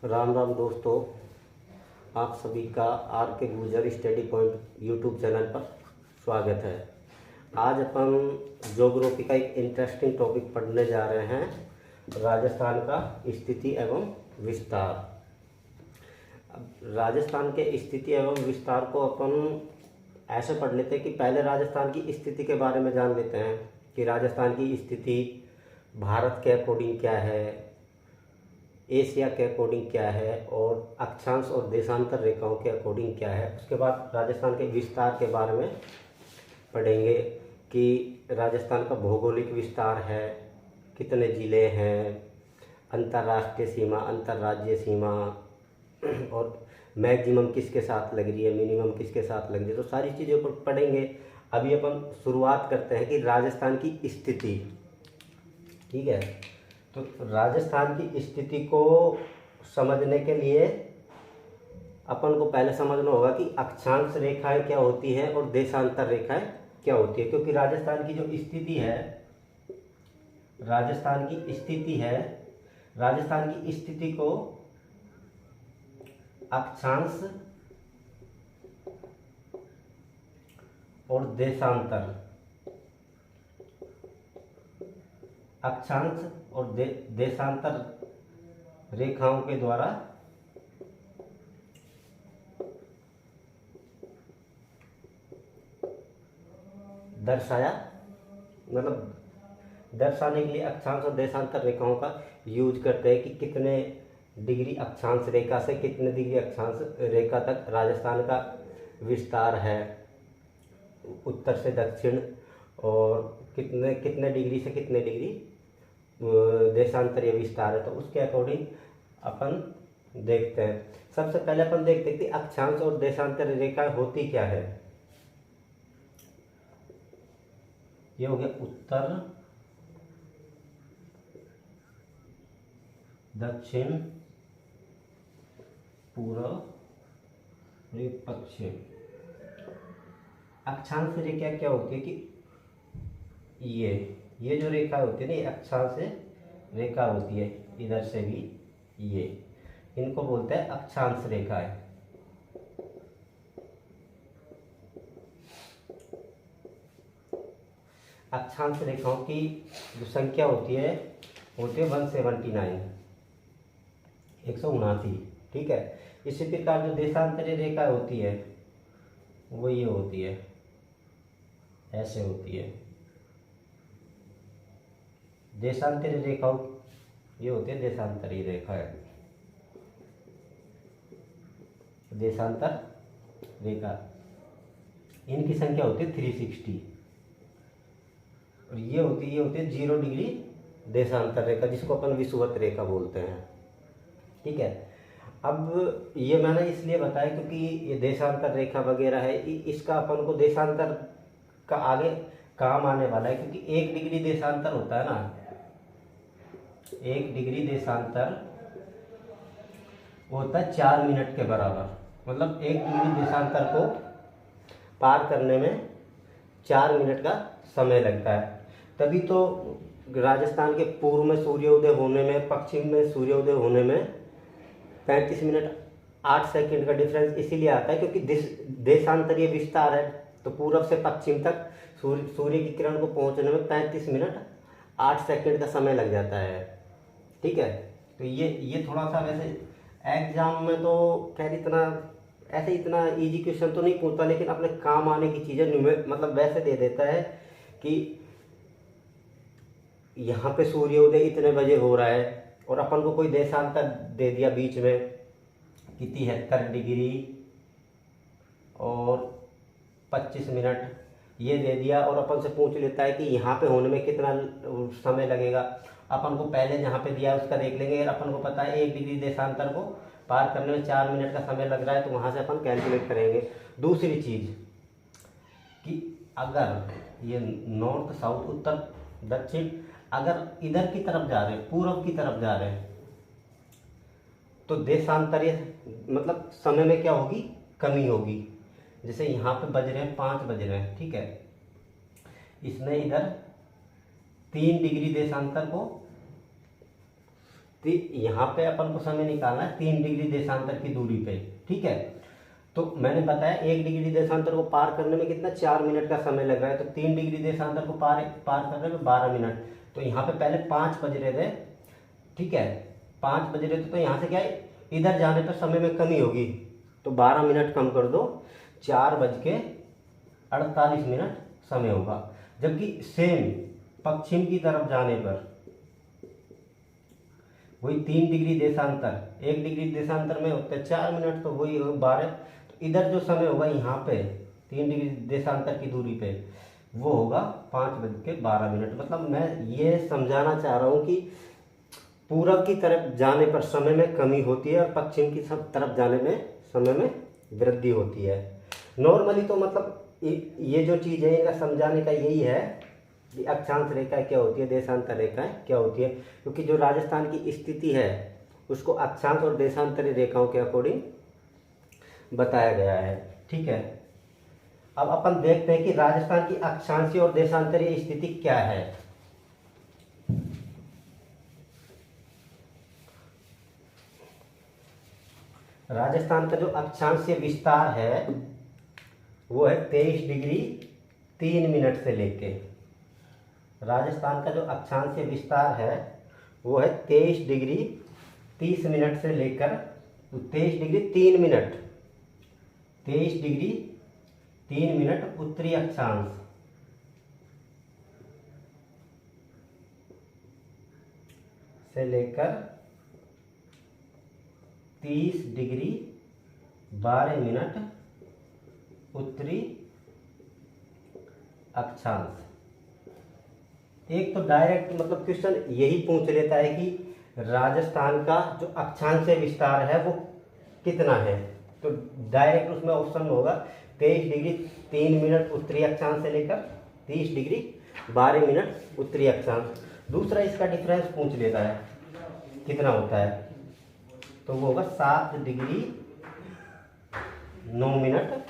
राम राम दोस्तों, आप सभी का आर के गुजर स्टडी पॉइंट यूट्यूब चैनल पर स्वागत है। आज अपन ज्योग्राफी का एक इंटरेस्टिंग टॉपिक पढ़ने जा रहे हैं, राजस्थान का स्थिति एवं विस्तार। अब राजस्थान के स्थिति एवं विस्तार को अपन ऐसे पढ़ लेते हैं कि पहले राजस्थान की स्थिति के बारे में जान लेते हैं कि राजस्थान की स्थिति भारत के अकॉर्डिंग क्या है, एशिया के अकॉर्डिंग क्या है और अक्षांश और देशांतर रेखाओं के अकॉर्डिंग क्या है। उसके बाद राजस्थान के विस्तार के बारे में पढ़ेंगे कि राजस्थान का भौगोलिक विस्तार है, कितने ज़िले हैं, अंतर्राष्ट्रीय सीमा, अंतर्राज्यीय सीमा और मैक्सिमम किसके साथ लग रही है, मिनिमम किसके साथ लग रही है। तो सारी चीज़ों को पढ़ेंगे। अभी अपन शुरुआत करते हैं कि राजस्थान की स्थिति, ठीक है। तो राजस्थान की स्थिति को समझने के लिए अपन को पहले समझना होगा कि अक्षांश रेखाएं क्या होती हैं और देशांतर रेखाएं क्या होती है। क्योंकि राजस्थान की जो स्थिति है, राजस्थान की स्थिति को अक्षांश और देशांतर, अक्षांश और देशांतर रेखाओं के द्वारा दर्शाने के लिए अक्षांश और देशांतर रेखाओं का यूज करते हैं कि कितने डिग्री अक्षांश रेखा से कितने डिग्री अक्षांश रेखा तक राजस्थान का विस्तार है, उत्तर से दक्षिण, और कितने कितने डिग्री से कितने डिग्री देशांतरीय विस्तार है। तो उसके अकॉर्डिंग अपन देखते हैं। सबसे पहले अपन देखते हैं कि अक्षांश और देशांतरीय रेखा होती क्या है। ये हो गया उत्तर, दक्षिण, पूर्व, पश्चिम। अक्षांश रेखा क्या होती है कि ये जो रेखा होती है ना, ये अक्षांश रेखा होती है, इधर से भी ये, इनको बोलते हैं अक्षांश रेखाएं। अक्षांश रेखाओं की जो संख्या होती है 179, 179, ठीक है। इसी प्रकार जो देशांतरीय रेखा होती है वो ये होती है, ऐसे होती है। देशांतरीय रेखाओं ये होती है देशांतरीय रेखा है, देशांतर रेखा, इनकी संख्या होती है 360। और ये होती है 0 डिग्री देशांतर रेखा, जिसको अपन विषुवत रेखा बोलते हैं, ठीक है। अब ये मैंने इसलिए बताया क्योंकि ये देशांतर रेखा वगैरह है, इसका अपन को देशांतर का आगे काम आने वाला है। क्योंकि 1 डिग्री देशांतर होता है ना, 1 डिग्री देशांतर होता है 4 मिनट के बराबर। मतलब 1 डिग्री देशांतर को पार करने में 4 मिनट का समय लगता है। तभी तो राजस्थान के पूर्व में सूर्योदय होने में, पश्चिम में सूर्योदय होने में 35 मिनट 8 सेकंड का डिफरेंस इसीलिए आता है क्योंकि देशांतरीय विस्तार है। तो पूर्व से पश्चिम तक सूर्य की किरण को पहुंचने में 35 मिनट 8 सेकंड का समय लग जाता है, ठीक है। तो ये थोड़ा सा वैसे एग्जाम में तो खैर इतना इजी क्वेश्चन तो नहीं पूछता, लेकिन अपने काम आने की चीज़ें मतलब वैसे दे देता है कि यहाँ पे सूर्योदय इतने बजे हो रहा है और अपन को कोई देशांतर दे दिया बीच में कि 73 डिग्री और 25 मिनट ये दे दिया, और अपन से पूछ लेता है कि यहाँ पे होने में कितना समय लगेगा। अपन को पहले जहाँ पे दिया उसका देख लेंगे। अगर अपन को पता है 1 डिग्री देशांतर को पार करने में 4 मिनट का समय लग रहा है, तो वहाँ से अपन कैलकुलेट करेंगे। दूसरी चीज़ कि अगर ये नॉर्थ साउथ उत्तर दक्षिण, अगर इधर की तरफ जा रहे हैं, पूर्व की तरफ जा रहे हैं, तो देशांतरीय मतलब समय में क्या होगी, कमी होगी। जैसे यहाँ पे बज रहे हैं 5 बज रहे हैं, ठीक है। इसने इधर 3 डिग्री देशांतर को यहाँ पे अपन को समय निकालना है 3 डिग्री देशांतर की दूरी पे, ठीक है। तो मैंने बताया 1 डिग्री देशांतर को पार करने में कितना 4 मिनट का समय लग रहा है, तो 3 डिग्री देशांतर को पार करने में 12 मिनट। तो यहाँ पे पहले 5 बज रहे थे, ठीक है, 5 बज रहे थे, तो यहाँ से क्या है, इधर जाने पर समय में कमी होगी, तो 12 मिनट कम कर दो, 4:48 समय होगा। जबकि सेम पश्चिम की तरफ जाने पर वही 3 डिग्री देशांतर, 1 डिग्री देशांतर में होते 4 मिनट, तो वही 12, तो इधर जो समय होगा यहाँ पे 3 डिग्री देशांतर की दूरी पे वो होगा 5:12। मतलब मैं ये समझाना चाह रहा हूँ कि पूरब की तरफ जाने पर समय में कमी होती है और पश्चिम की तरफ जाने में समय में वृद्धि होती है। नॉर्मली तो मतलब ये जो चीज़ है इनका समझाने का यही है कि अक्षांश रेखाएं क्या होती है, देशांतर रेखाएं क्या होती है, क्योंकि जो राजस्थान की स्थिति है उसको अक्षांश और देशांतरी रेखाओं के अकॉर्डिंग बताया गया है, ठीक है। अब अपन देखते हैं कि राजस्थान की अक्षांशीय और देशांतरीय स्थिति क्या है। राजस्थान का जो अक्षांशीय विस्तार है वो है 23 डिग्री 3 मिनट से लेके, राजस्थान का जो अक्षांशीय विस्तार है वो है 23 डिग्री 30 मिनट से लेकर 23 डिग्री 3 मिनट, 23 डिग्री 3 मिनट उत्तरी अक्षांश से लेकर 30 डिग्री 12 मिनट उत्तरी अक्षांश। एक तो डायरेक्ट मतलब क्वेश्चन यही पूछ लेता है कि राजस्थान का जो अक्षांशीय विस्तार है वो कितना है, तो डायरेक्ट उसमें ऑप्शन होगा 23 डिग्री 3 मिनट उत्तरी अक्षांश से लेकर 30 डिग्री 12 मिनट उत्तरी अक्षांश। दूसरा इसका डिफरेंस पूछ लेता है कितना होता है, तो वो होगा 7 डिग्री 9 मिनट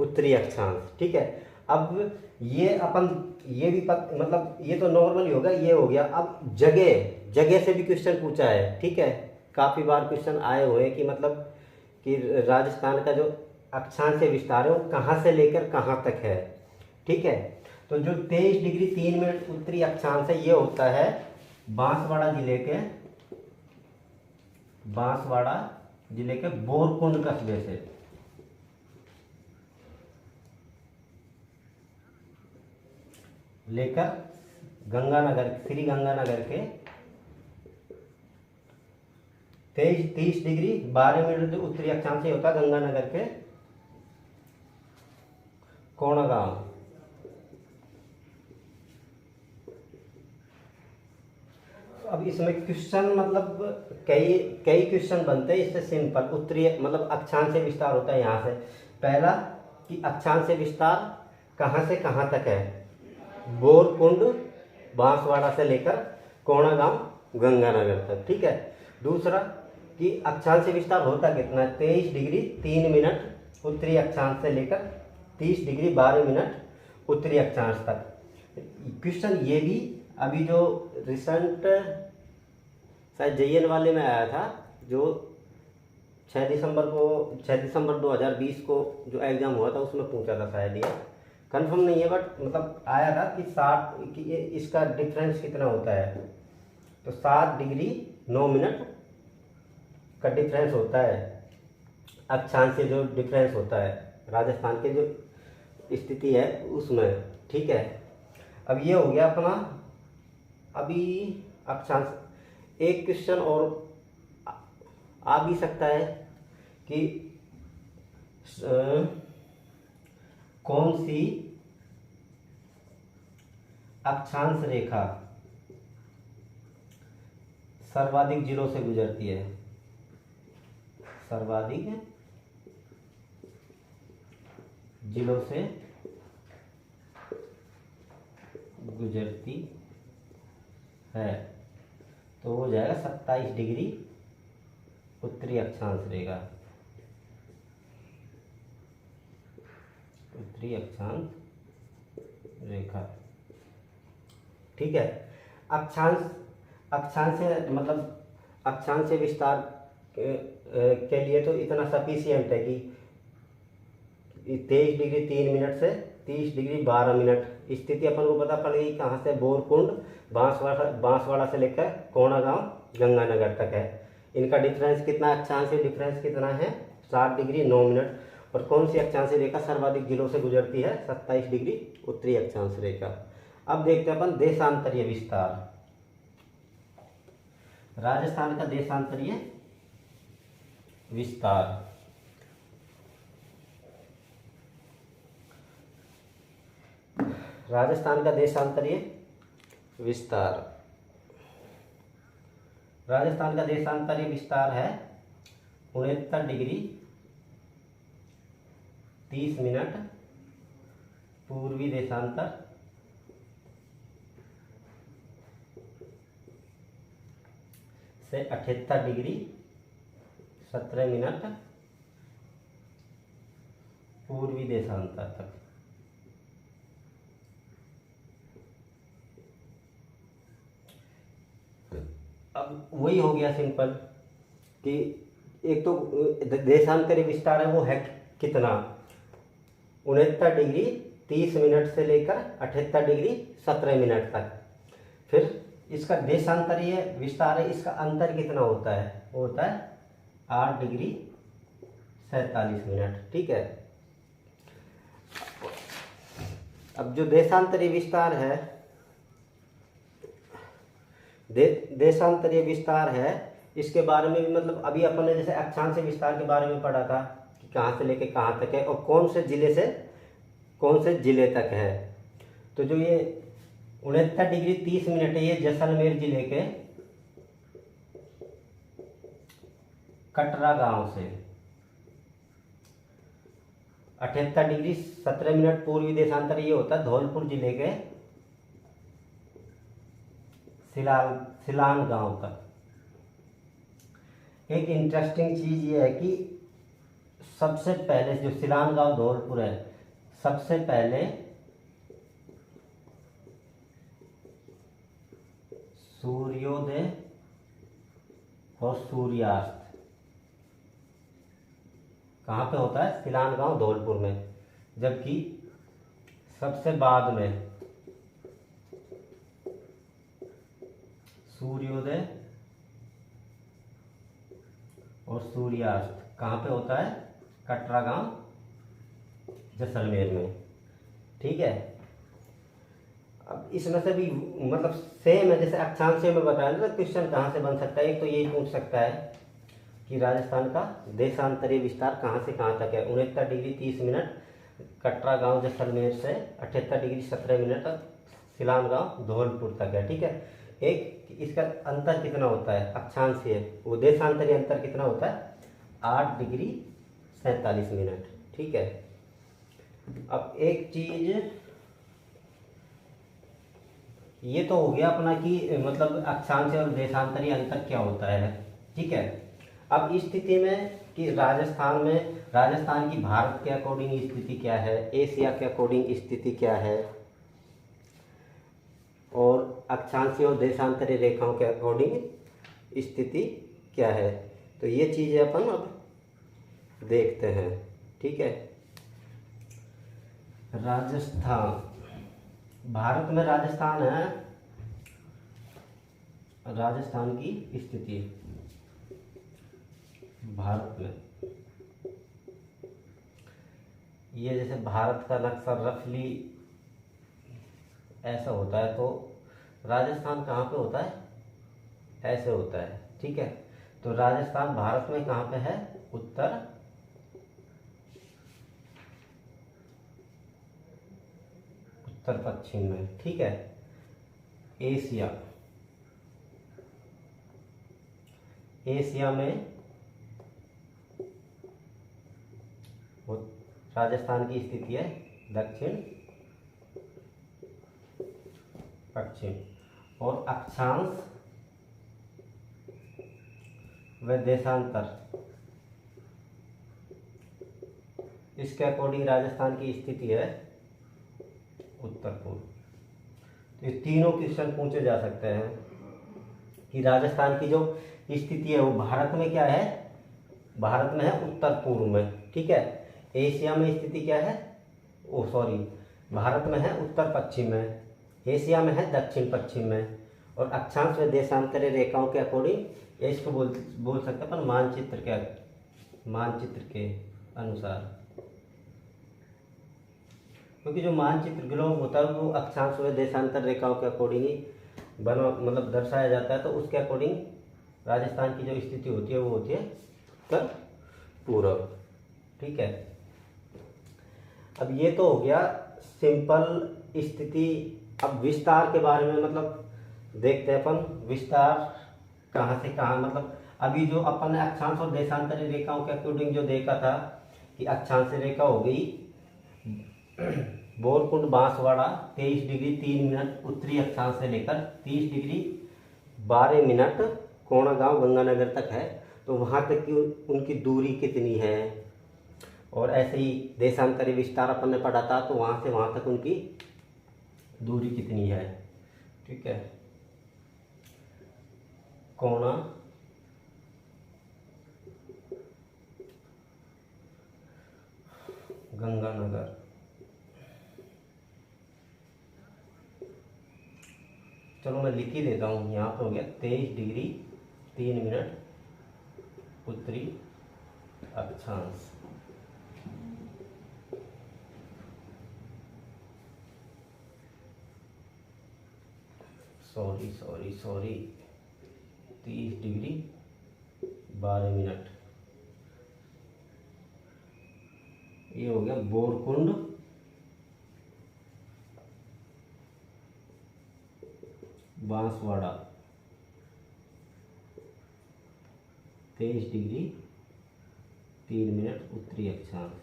उत्तरी अक्षांश, ठीक है। अब ये अपन ये भी मतलब ये तो नॉर्मल ही होगा, ये हो गया। अब जगह से भी क्वेश्चन पूछा है, ठीक है, काफ़ी बार क्वेश्चन आए हुए हैं कि मतलब कि राजस्थान का जो अक्षांशीय विस्तार है वो कहाँ से लेकर कहाँ तक है, ठीक है। तो जो 23 डिग्री 3 मिनट उत्तरी अक्षांश है ये होता है बांसवाड़ा जिले के बोरकुंड कस्बे से लेकर श्री गंगानगर के 30 डिग्री 12 मिनट उत्तरी अक्षांश से होता है गंगानगर के कोणागांव। अब इसमें क्वेश्चन मतलब कई क्वेश्चन बनते हैं इससे सिंपल। उत्तरी मतलब अक्षांशीय विस्तार होता है यहाँ से, पहला कि अक्षांशीय विस्तार कहाँ से कहाँ तक है, बोरकुंड बांसवाड़ा से लेकर कोणागांव गंगानगर तक, ठीक है। दूसरा कि अक्षांशीय विस्तार होता कितना है, 23 डिग्री 3 मिनट उत्तरी अक्षांश से लेकर 30 डिग्री 12 मिनट उत्तरी अक्षांश तक। क्वेश्चन ये भी अभी जो रिसेंट शायद JN वाले में आया था, जो 6 दिसंबर 2020 को जो एग्ज़ाम हुआ था उसमें पूछा था शायद, ये कंफर्म नहीं है बट मतलब आया था कि 60 कि इसका डिफरेंस कितना होता है, तो 7 डिग्री 9 मिनट का डिफरेंस होता है अक्षांश से, जो डिफरेंस होता है राजस्थान के जो स्थिति है उसमें, ठीक है। अब ये हो गया अपना अभी अक्षांश। एक क्वेश्चन और आ भी सकता है कि कौन सी अक्षांश रेखा सर्वाधिक जिलों से गुजरती है, सर्वाधिक जिलों से गुजरती है, तो हो जाएगा 27 डिग्री उत्तरी अक्षांश रेखा, उत्तरी अक्षांश रेखा, ठीक है। अक्षांश मतलब अक्षांश विस्तार के लिए तो इतना सफिशियंट है कि 23 डिग्री 3 मिनट से 30 डिग्री 12 मिनट स्थिति अपन को पता पड़ेगी कहाँ से, बोरकुंड बांसवाड़ा से लेकर कोणा गांव गंगानगर तक है। इनका डिफरेंस कितना, अक्षांश डिफरेंस कितना है, 7 डिग्री 9 मिनट। और कौन सी अक्षांश रेखा सर्वाधिक जिलों से गुजरती है, 27 डिग्री उत्तरी अक्षांश रेखा। अब देखते हैं अपन देशांतरीय विस्तार। राजस्थान का देशांतरीय विस्तार। राजस्थान का देशांतरीय विस्तार। राजस्थान का देशांतरीय विस्तार है 69 डिग्री 30 मिनट पूर्वी देशांतर से 78 डिग्री 17 मिनट पूर्वी देशांतर तक। अब वही हो गया सिंपल कि एक तो देशांतरीय विस्तार है वो है कितना, 69 डिग्री 30 मिनट से लेकर 78 डिग्री 17 मिनट तक। फिर इसका देशांतरीय विस्तार है, इसका अंतर कितना होता है, वो होता है 8 डिग्री 47 मिनट। ठीक है। अब जो देशांतरीय विस्तार है, देशांतरीय विस्तार है, इसके बारे में भी मतलब अभी अपन ने जैसे अक्षांश विस्तार के बारे में पढ़ा था कि कहाँ से लेके कहाँ तक है और कौन से जिले से कौन से जिले तक है। तो जो ये 69 डिग्री 30 मिनट है, ये जैसलमेर जिले के कटरा गांव से, 78 डिग्री 17 मिनट पूर्वी देशांतर ये होता है धौलपुर जिले के सिलान गांव तक। एक इंटरेस्टिंग चीज ये है कि सबसे पहले जो सिलान गांव धौलपुर है, सबसे पहले सूर्योदय और सूर्यास्त कहाँ पे होता है, सिलान गांव धौलपुर में। जबकि सबसे बाद में सूर्योदय और सूर्यास्त कहाँ पे होता है, कटरा गांव जैसलमेर में। ठीक है। अब इसमें से भी मतलब सेम है जैसे अक्षांश में बताया ना, क्वेश्चन कहाँ से बन सकता है, एक तो यही पूछ सकता है कि राजस्थान का देशांतरीय विस्तार कहाँ से कहाँ तक है। 69 डिग्री 30 मिनट कटरा गांव जैसलमेर से 78 डिग्री 17 मिनट तक सिलान गांव धौलपुर तक है। ठीक है। एक इसका अंतर कितना होता है, अक्षांशीय वो देशांतरीय अंतर कितना होता है, 8 डिग्री 47 मिनट। ठीक है। अब एक चीज ये तो हो गया अपना कि मतलब अक्षांशीय और देशांतरीय अंतर क्या होता है। ठीक है। अब इस स्थिति में कि राजस्थान की भारत के अकॉर्डिंग स्थिति क्या है, एशिया के अकॉर्डिंग स्थिति क्या है, और अक्षांशीय और देशांतरीय रेखाओं के अकॉर्डिंग स्थिति क्या है, तो ये चीज़ें अपन अब देखते हैं। ठीक है। राजस्थान, भारत में राजस्थान है, राजस्थान की स्थिति भारत में, ये जैसे भारत का नक्शा रफली ऐसा होता है, तो राजस्थान कहाँ पे होता है, ऐसे होता है। ठीक है। तो राजस्थान भारत में कहाँ पे है, उत्तर पश्चिम में। ठीक है। एशिया में राजस्थान की स्थिति है दक्षिण पश्चिम, और अक्षांश व देशांतर इसके अकॉर्डिंग राजस्थान की स्थिति है उत्तर पूर्व। तो ये तीनों क्वेश्चन पूछे जा सकते हैं कि राजस्थान की जो स्थिति है वो भारत में क्या है, भारत में है उत्तर पूर्व में, ठीक है। एशिया में स्थिति क्या है, ओ सॉरी, भारत में है उत्तर पश्चिम में, एशिया में है दक्षिण पश्चिम में, और अक्षांश व देशांतरीय रेखाओं के अकॉर्डिंग इसको बोल सकते हैं अपन मानचित्र के अनुसार, क्योंकि जो मानचित्र ग्लोब होता है वो अक्षांश व देशांतर रेखाओं के अकॉर्डिंग ही बना मतलब दर्शाया जाता है। तो उसके अकॉर्डिंग राजस्थान की जो स्थिति होती है वो होती है उत्तर पूर्व, ठीक है। अब ये तो हो गया सिंपल स्थिति। अब विस्तार के बारे में मतलब देखते हैं अपन, विस्तार कहाँ से कहाँ, मतलब अभी जो अपन ने अक्षांश और देशांतरीय रेखाओं के अकॉर्डिंग जो देखा था कि अक्षांश रेखा हो गई बोरकुंड बांसवाड़ा 23 डिग्री 3 मिनट उत्तरी अक्षांश से लेकर 30 डिग्री 12 मिनट कोणागांव गंगानगर तक है, तो वहाँ तक की उनकी दूरी कितनी है। और ऐसे ही देशांतरीय विस्तार अपन ने पढ़ा था, तो वहाँ से वहाँ तक उनकी दूरी कितनी है, ठीक है। कोणा गंगानगर, चलो मैं लिख ही देता हूँ, यहाँ पे हो गया 23 डिग्री 3 मिनट उत्तरी अक्षांश। सॉरी 30 डिग्री 12 मिनट, ये हो गया बोरकुंड बांसवाड़ा 23 डिग्री 3 मिनट उत्तरी अक्षांश।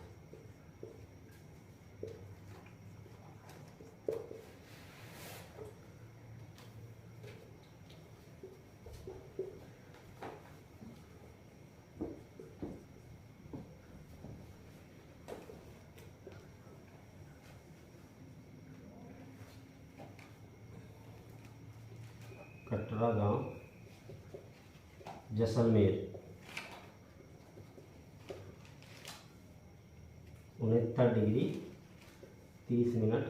कटरा गांव जैसलमेर 69 डिग्री 30 मिनट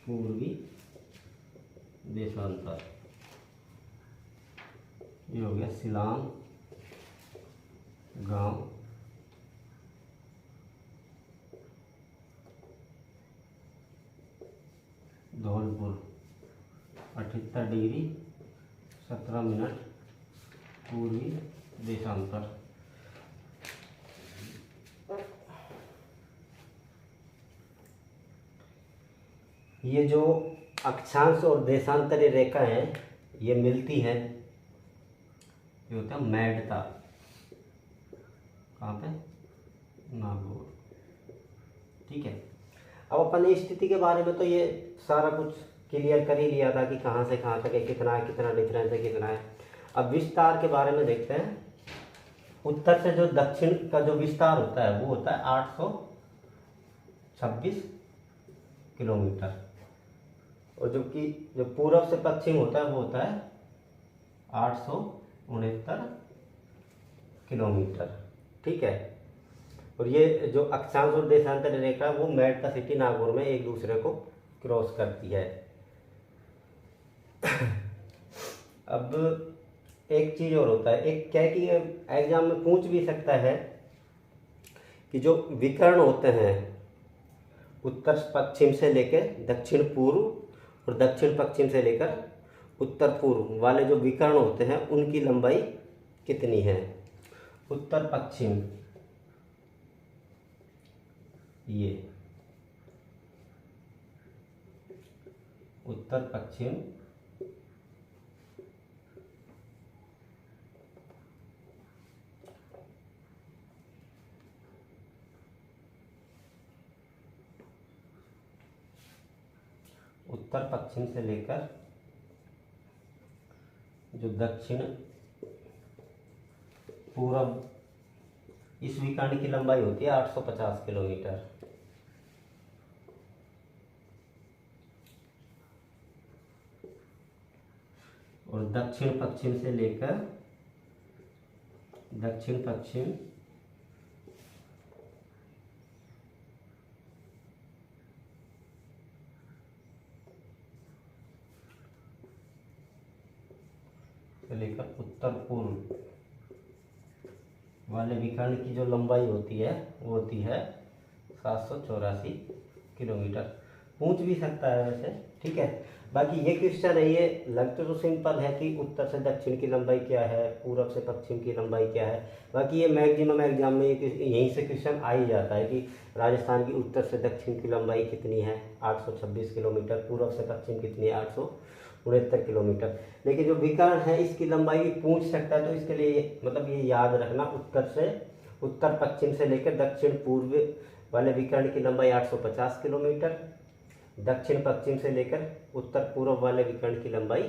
पूर्वी देशांतर। ये हो गया शिलांग गांव धौलपुर 78 डिग्री 17 मिनट पूर्वी देशांतर। ये जो अक्षांश और देशांतरीय रेखा हैं ये मिलती हैं, ये होता है मैडता, कहाँ पे, नागौर, ठीक है। अब अपन स्थिति के बारे में तो ये सारा कुछ क्लियर कर ही लिया था कि कहाँ से कहाँ तक है, कितना है, कितना डिफरेंस है, कितना है। अब विस्तार के बारे में देखते हैं। उत्तर से जो दक्षिण का जो विस्तार होता है वो होता है 826 किलोमीटर, और जो पूर्व से पश्चिम होता है वो होता है 869 किलोमीटर, ठीक है। और ये जो अक्षांश और देशांतर रेखा है वो मेडता सिटी नागौर में एक दूसरे को क्रॉस करती है। अब एक चीज और होता है, एक क्या है कि एग्जाम में पूछ भी सकता है कि जो विकर्ण होते हैं उत्तर पश्चिम से लेकर दक्षिण पूर्व और दक्षिण पश्चिम से लेकर उत्तर पूर्व वाले जो विकर्ण होते हैं उनकी लंबाई कितनी है। उत्तर पश्चिम ये उत्तर पश्चिम उत्तर पश्चिम से लेकर जो दक्षिण पूर्व इस विकर्ण की लंबाई होती है 850 किलोमीटर। और दक्षिण पश्चिम से लेकर दक्षिण पश्चिम से लेकर उत्तर पूर्व वाले विकर्ण की जो लंबाई होती है वो होती है 784 किलोमीटर। पूछ भी सकता है वैसे, ठीक है। बाकी ये क्वेश्चन है, ये लगता तो सिंपल है कि उत्तर से दक्षिण की लंबाई क्या है, पूरब से पश्चिम की लंबाई क्या है। बाकी ये मैक्सिमम एग्जाम में यहीं से क्वेश्चन आ ही जाता है कि राजस्थान की उत्तर से दक्षिण की लंबाई कितनी है, 826 किलोमीटर, पूरब से पश्चिम कितनी है, 869 किलोमीटर। लेकिन जो विकर्ण है इसकी लंबाई भी पूछ सकता है, तो इसके लिए मतलब ये याद रखना, उत्तर पश्चिम से लेकर दक्षिण पूर्व वाले विकर्ण की लंबाई 850 किलोमीटर, दक्षिण पश्चिम से लेकर उत्तर पूर्व वाले विकर्ण की लंबाई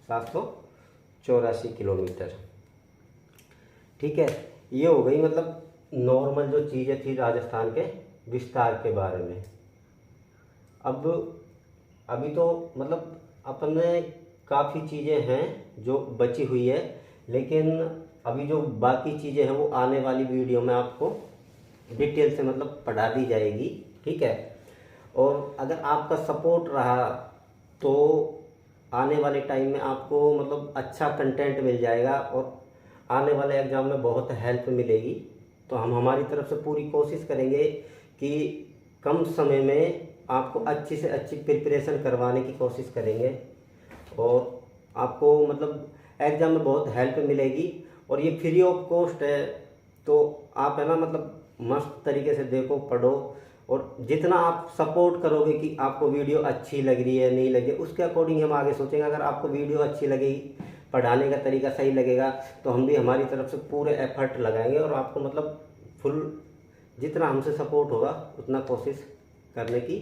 784 किलोमीटर। ठीक है, ये हो गई मतलब नॉर्मल जो चीज़ें थी राजस्थान के विस्तार के बारे में। अब अभी तो मतलब अपने काफ़ी चीज़ें हैं जो बची हुई है, लेकिन अभी जो बाकी चीज़ें हैं वो आने वाली वीडियो में आपको डिटेल से मतलब पढ़ा दी जाएगी, ठीक है। और अगर आपका सपोर्ट रहा तो आने वाले टाइम में आपको मतलब अच्छा कंटेंट मिल जाएगा और आने वाले एग्ज़ाम में बहुत हेल्प मिलेगी। तो हम हमारी तरफ से पूरी कोशिश करेंगे कि कम समय में आपको अच्छी से अच्छी प्रिपरेशन करवाने की कोशिश करेंगे और आपको मतलब एग्ज़ाम में बहुत हेल्प मिलेगी। और ये फ्री ऑफ कॉस्ट है, तो आप है ना मतलब मस्त तरीके से देखो, पढ़ो, और जितना आप सपोर्ट करोगे कि आपको वीडियो अच्छी लग रही है नहीं लगी, उसके अकॉर्डिंग हम आगे सोचेंगे। अगर आपको वीडियो अच्छी लगेगी, पढ़ाने का तरीका सही लगेगा, तो हम भी हमारी तरफ से पूरे एफर्ट लगाएंगे और आपको मतलब फुल जितना हमसे सपोर्ट होगा उतना कोशिश करने की